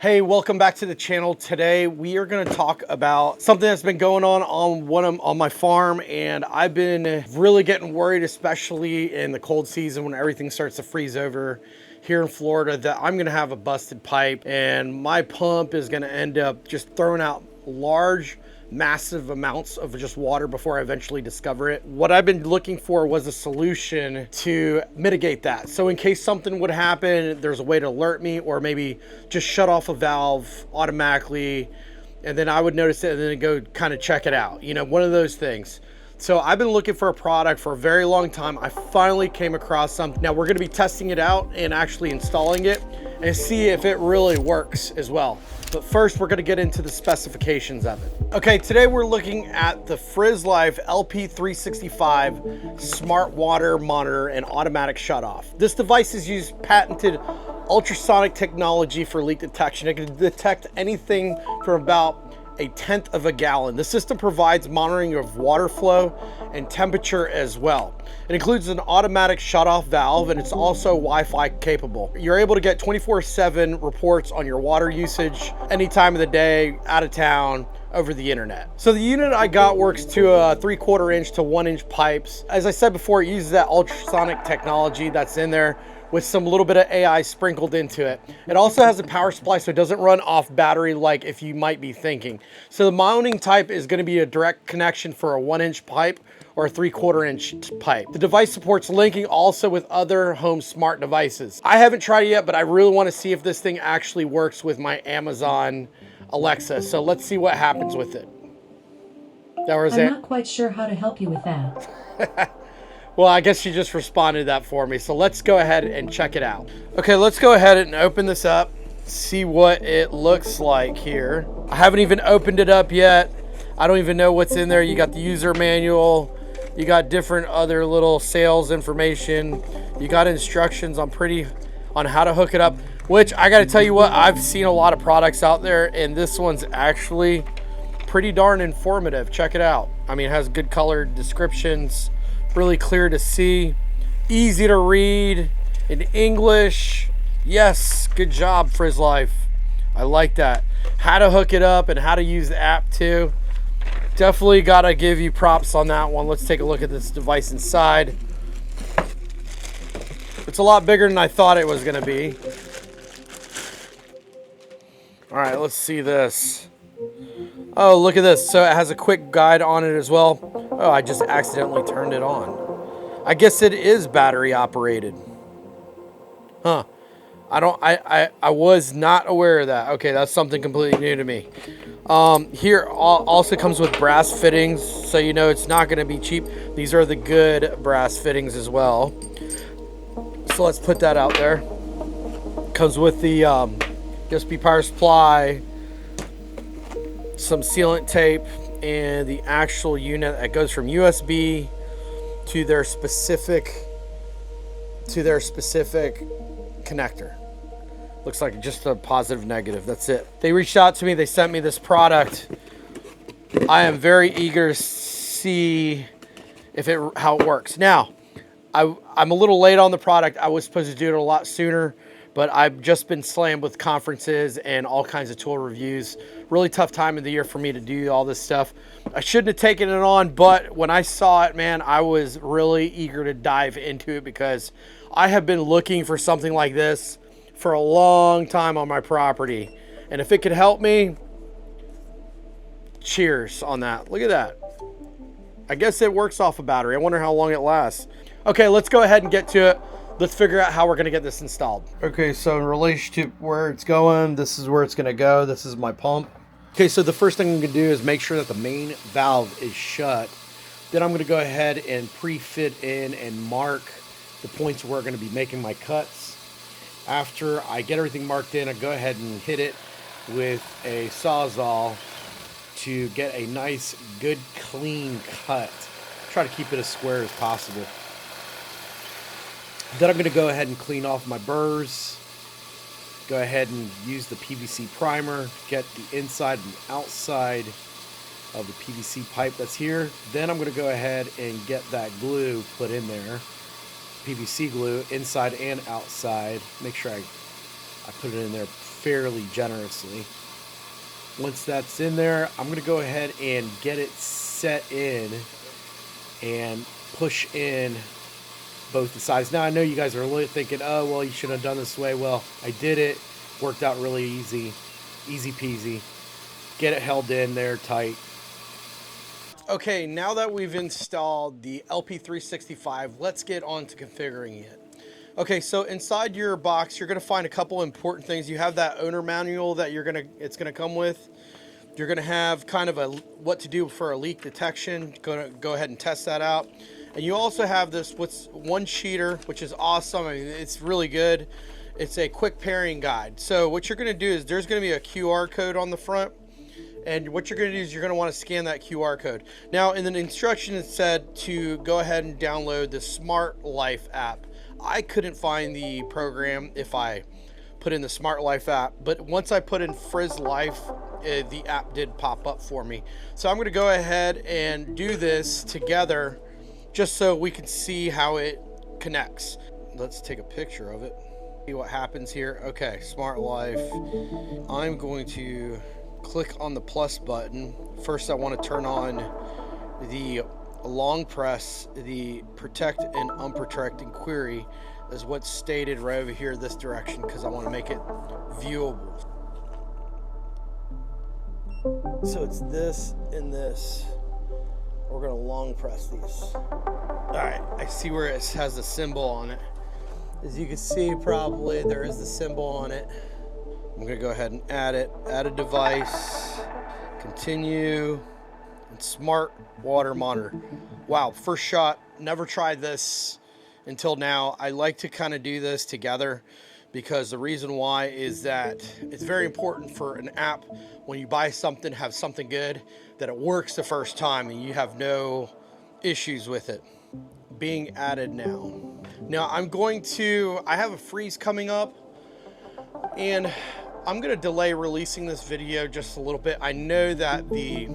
Hey, welcome back to the channel. Today we are going to talk about something that's been going on my farm, and I've been really getting worried, especially in the cold season when everything starts to freeze over here in Florida, that I'm going to have a busted pipe and my pump is going to end up just throwing out massive amounts of just water before I eventually discover it. What I've been looking for was a solution to mitigate that. So in case something would happen, there's a way to alert me, or maybe just shut off a valve automatically, and then I would notice it and then go kind of check it out. You know, one of those things. So I've been looking for a product for a very long time. I finally came across something. Now we're going to be testing it out and actually installing it and see if it really works as well. But first, we're going to get into the specifications of it. Okay, today we're looking at the Frizzlife LP365 smart water monitor and automatic shutoff. This device has used patented ultrasonic technology for leak detection. It can detect anything from about 1/10 of a gallon. The system provides monitoring of water flow and temperature as well. It includes an automatic shutoff valve, and it's also Wi-Fi capable. You're able to get 24/7 reports on your water usage any time of the day, out of town, over the internet. So the unit I got works to a 3/4 inch to 1 inch pipes. As I said before, it uses that ultrasonic technology that's in there with some little bit of AI sprinkled into it. It also has a power supply, so it doesn't run off battery like if you might be thinking. So the mounting type is going to be a direct connection for a 1 inch pipe or a 3/4 inch pipe. The device supports linking also with other home smart devices. I haven't tried it yet, but I really want to see if this thing actually works with my Amazon Alexa. So let's see what happens with it. I'm not quite sure how to help you with that. Well, I guess she just responded to that for me. So let's go ahead and check it out. Okay, let's go ahead and open this up, see what it looks like here. I haven't even opened it up yet. I don't even know what's in there. You got the user manual. You got different other little sales information. You got instructions on how to hook it up, which I got to tell you what, I've seen a lot of products out there, and this one's actually pretty darn informative. Check it out. I mean, it has good color descriptions, really clear to see, easy to read in English. Yes, good job, Frizzlife. I like that. How to hook it up and how to use the app too. Definitely gotta give you props on that one. Let's take a look at this device inside. It's a lot bigger than I thought it was gonna be. All right, let's see this. Oh, look at this. So it has a quick guide on it as well. Oh, I just accidentally turned it on. I guess it is battery operated. Huh. I was not aware of that. Okay, that's something completely new to me. Here also comes with brass fittings, so you know it's not going to be cheap. These are the good brass fittings as well. So let's put that out there. Comes with the USB power supply, some sealant tape, and the actual unit that goes from USB to their specific connector. Looks like just a positive negative. That's it. They reached out to me. They sent me this product. I am very eager to see how it works. Now, I'm a little late on the product. I was supposed to do it a lot sooner, but I've just been slammed with conferences and all kinds of tool reviews. Really tough time of the year for me to do all this stuff. I shouldn't have taken it on, but when I saw it, man, I was really eager to dive into it because I have been looking for something like this for a long time on my property. And if it could help me, cheers on that. Look at that. I guess it works off a battery. I wonder how long it lasts. Okay, let's go ahead and get to it. Let's figure out how we're going to get this installed. Okay, so in relation to where it's going, this is where it's going to go. This is my pump. Okay, so the first thing I'm going to do is make sure that the main valve is shut. Then I'm going to go ahead and pre-fit in and mark the points where I'm going to be making my cuts. After I get everything marked in, I go ahead and hit it with a Sawzall to get a nice, good, clean cut. Try to keep it as square as possible. Then I'm going to go ahead and clean off my burrs. Go ahead and use the PVC primer, get the inside and outside of the PVC pipe that's here. Then I'm going to go ahead and get that glue put in there. PVC glue inside and outside. Make sure I put it in there fairly generously. Once that's in there, I'm going to go ahead and get it set in and push in both the sides. Now I know you guys are thinking, oh, well, you should have done this way. Well, I did it. Worked out really easy peasy. Get it held in there tight. Okay, now that we've installed the LP365, let's get on to configuring it. Okay, so inside your box, you're gonna find a couple important things. You have that owner manual that it's gonna come with. You're gonna have kind of what to do for a leak detection. Gonna go ahead and test that out. And you also have this one sheeter, which is awesome. I mean, it's really good. It's a quick pairing guide. So what you're gonna do is there's gonna be a QR code on the front. And what you're gonna do is you're gonna wanna scan that QR code. Now in the instruction it said to go ahead and download the Frizzlife app. I couldn't find the program if I put in the Frizzlife app, but once I put in Frizzlife, the app did pop up for me. So I'm gonna go ahead and do this together just so we can see how it connects. Let's take a picture of it. See what happens here. Okay, Frizzlife. I'm going to click on the plus button. First, I want to turn on the long press, the protect and unprotect query is what's stated right over here this direction, because I want to make it viewable. So it's this and this. We're going to long press these. All right, I see where it has the symbol on it. As you can see, probably there is the symbol on it. I'm going to go ahead and add it. Add a device. Continue. And smart water monitor. Wow, first shot. Never tried this until now. I like to kind of do this together because the reason why is that it's very important for an app when you buy something, have something good, that it works the first time and you have no issues with it. Being added now. Now I have a freeze coming up and I'm going to delay releasing this video just a little bit. I know that the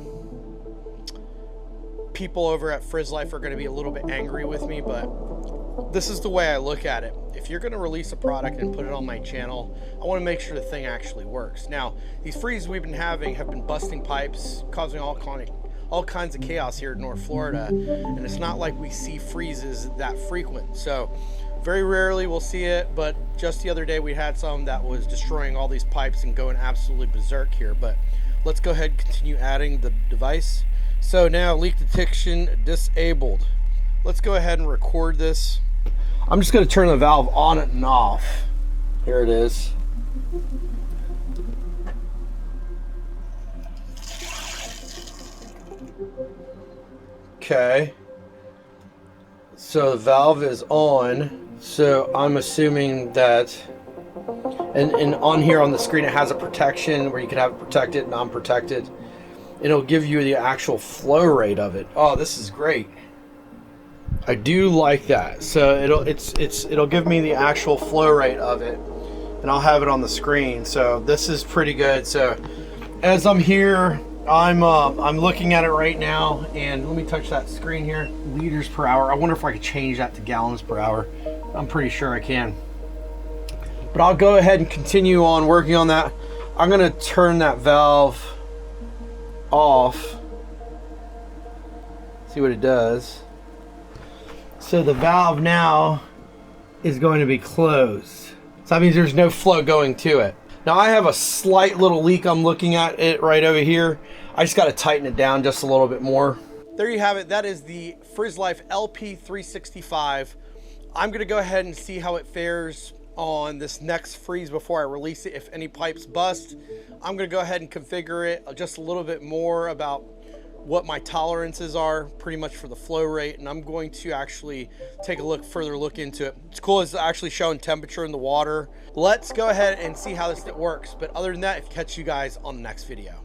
people over at Frizzlife are going to be a little bit angry with me, but this is the way I look at it. If you're going to release a product and put it on my channel, I want to make sure the thing actually works. Now, these freezes we've been having have been busting pipes, causing all kinds of chaos here in North Florida, and it's not like we see freezes that frequent. So very rarely we'll see it, but just the other day we had some that was destroying all these pipes and going absolutely berserk here. But let's go ahead and continue adding the device. So now leak detection disabled. Let's go ahead and record this. I'm just going to turn the valve on and off. Here it is. Okay. So the valve is on. So I'm assuming that, and on here on the screen it has a protection where you can have it protected, non-protected. It'll give you the actual flow rate of it. Oh, this is great. I do like that. So it'll give me the actual flow rate of it, and I'll have it on the screen. So this is pretty good. So as I'm here, I'm looking at it right now, and let me touch that screen here. Liters per hour. I wonder if I could change that to gallons per hour. I'm pretty sure I can. But I'll go ahead and continue on working on that. I'm gonna turn that valve off. See what it does. So the valve now is going to be closed. So that means there's no flow going to it. Now I have a slight little leak. I'm looking at it right over here. I just got to tighten it down just a little bit more. There you have it. That is the Frizzlife LP365. I'm going to go ahead and see how it fares on this next freeze before I release it. If any pipes bust, I'm going to go ahead and configure it just a little bit more about what my tolerances are pretty much for the flow rate, and I'm going to actually take a further look into it. It's cool, it's actually showing temperature in the water. Let's go ahead and see how this works. But other than that, catch you guys on the next video.